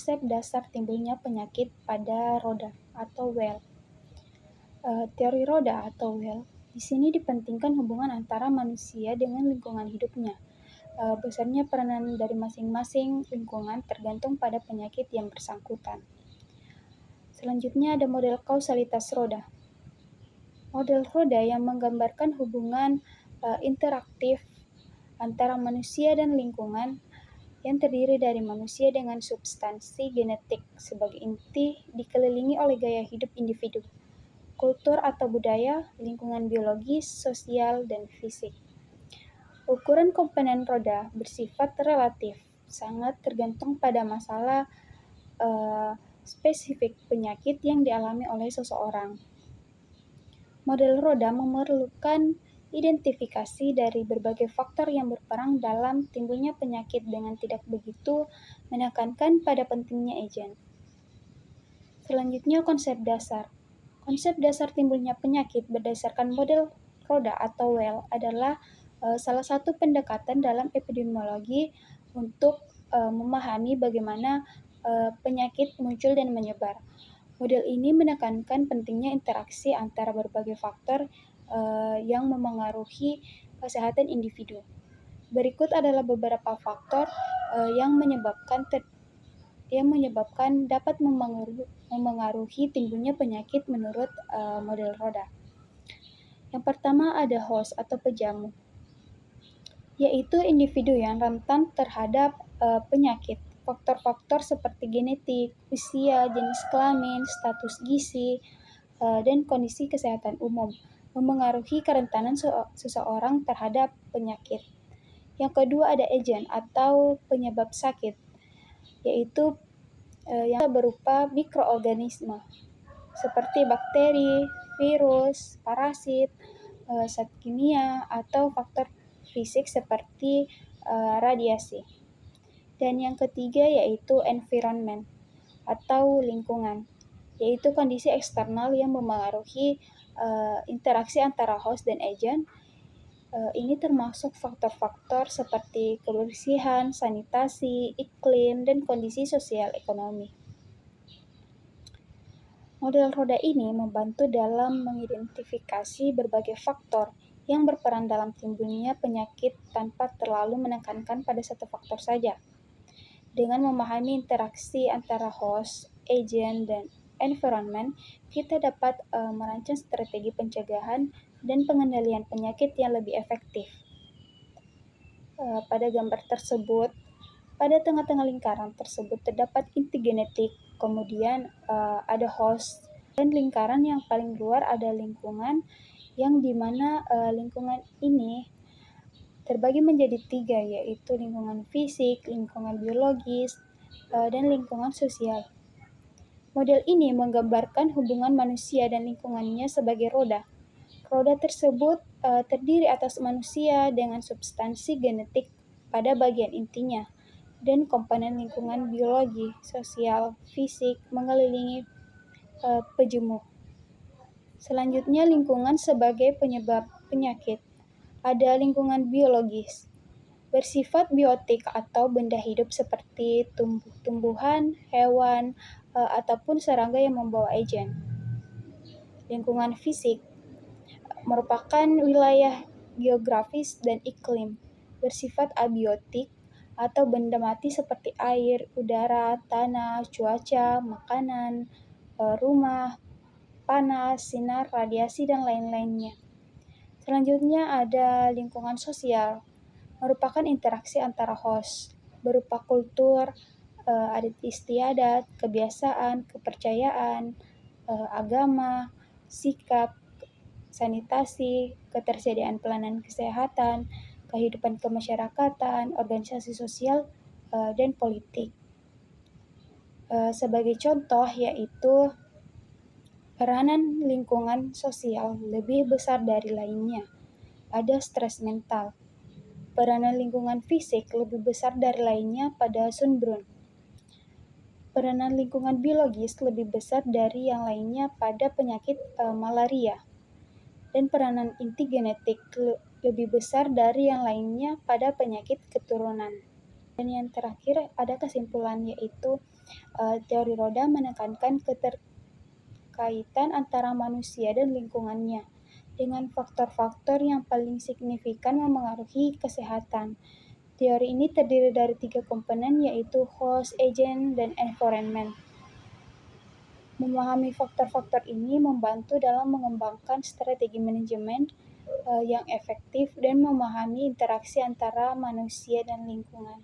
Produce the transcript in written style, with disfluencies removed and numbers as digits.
konsep dasar timbulnya penyakit pada roda atau well. Teori roda atau well, di sini dipentingkan hubungan antara manusia dengan lingkungan hidupnya. Besarnya peranan dari masing-masing lingkungan tergantung pada penyakit yang bersangkutan. Selanjutnya ada model kausalitas roda. Model roda yang menggambarkan hubungan interaktif antara manusia dan lingkungan yang terdiri dari manusia dengan substansi genetik sebagai inti dikelilingi oleh gaya hidup individu, kultur atau budaya, lingkungan biologis, sosial, dan fisik. Ukuran komponen roda bersifat relatif, sangat tergantung pada masalah spesifik penyakit yang dialami oleh seseorang. Model roda memerlukan identifikasi dari berbagai faktor yang berperan dalam timbulnya penyakit dengan tidak begitu menekankan pada pentingnya agen. Selanjutnya konsep dasar. Konsep dasar timbulnya penyakit berdasarkan model roda atau well adalah salah satu pendekatan dalam epidemiologi untuk memahami bagaimana penyakit muncul dan menyebar. Model ini menekankan pentingnya interaksi antara berbagai faktor yang memengaruhi kesehatan individu. Berikut adalah beberapa faktor yang menyebabkan dapat memengaruhi timbulnya penyakit menurut model roda. Yang pertama ada host atau pejamu, yaitu individu yang rentan terhadap penyakit. Faktor-faktor seperti genetik, usia, jenis kelamin, status gizi, dan kondisi kesehatan umum memengaruhi kerentanan seseorang terhadap penyakit. Yang kedua ada agen atau penyebab sakit, yaitu yang berupa mikroorganisme seperti bakteri, virus, parasit, zat kimia, atau faktor fisik seperti radiasi. Dan yang ketiga yaitu environment atau lingkungan, yaitu kondisi eksternal yang memengaruhi interaksi antara host dan agen. Ini termasuk faktor-faktor seperti kebersihan, sanitasi, iklim, dan kondisi sosial ekonomi. Model roda ini membantu dalam mengidentifikasi berbagai faktor yang berperan dalam timbulnya penyakit tanpa terlalu menekankan pada satu faktor saja. Dengan memahami interaksi antara host, agen, dan environment, kita dapat merancang strategi pencegahan dan pengendalian penyakit yang lebih efektif. Pada gambar tersebut, pada tengah-tengah lingkaran tersebut terdapat inti genetik, kemudian ada host, dan lingkaran yang paling luar ada lingkungan, yang dimana lingkungan ini terbagi menjadi 3, yaitu lingkungan fisik, lingkungan biologis, dan lingkungan sosial. Model ini menggambarkan hubungan manusia dan lingkungannya sebagai roda. Roda tersebut terdiri atas manusia dengan substansi genetik pada bagian intinya, dan komponen lingkungan biologi, sosial, fisik mengelilingi pejamu. Selanjutnya lingkungan sebagai penyebab penyakit. Ada lingkungan biologis, bersifat biotik atau benda hidup seperti tumbuhan, hewan, ataupun serangga yang membawa agen. Lingkungan fisik merupakan wilayah geografis dan iklim, bersifat abiotik atau benda mati seperti air, udara, tanah, cuaca, makanan, rumah, panas, sinar, radiasi, dan lain-lainnya. Selanjutnya ada lingkungan sosial, merupakan interaksi antara host, berupa kultur, adat istiadat, kebiasaan, kepercayaan, agama, sikap, sanitasi, ketersediaan pelayanan kesehatan, kehidupan kemasyarakatan, organisasi sosial, dan politik. Sebagai contoh yaitu peranan lingkungan sosial lebih besar dari lainnya. Ada stres mental. Peranan lingkungan fisik lebih besar dari lainnya pada sunburn. Peranan lingkungan biologis lebih besar dari yang lainnya pada penyakit malaria. Dan peranan inti genetik lebih besar dari yang lainnya pada penyakit keturunan. Dan yang terakhir ada kesimpulan yaitu Teori roda menekankan keterkaitan antara manusia dan lingkungannya, dengan faktor-faktor yang paling signifikan memengaruhi kesehatan. Teori ini terdiri dari 3 komponen, yaitu host, agent, dan environment. Memahami faktor-faktor ini membantu dalam mengembangkan strategi manajemen yang efektif dan memahami interaksi antara manusia dan lingkungan.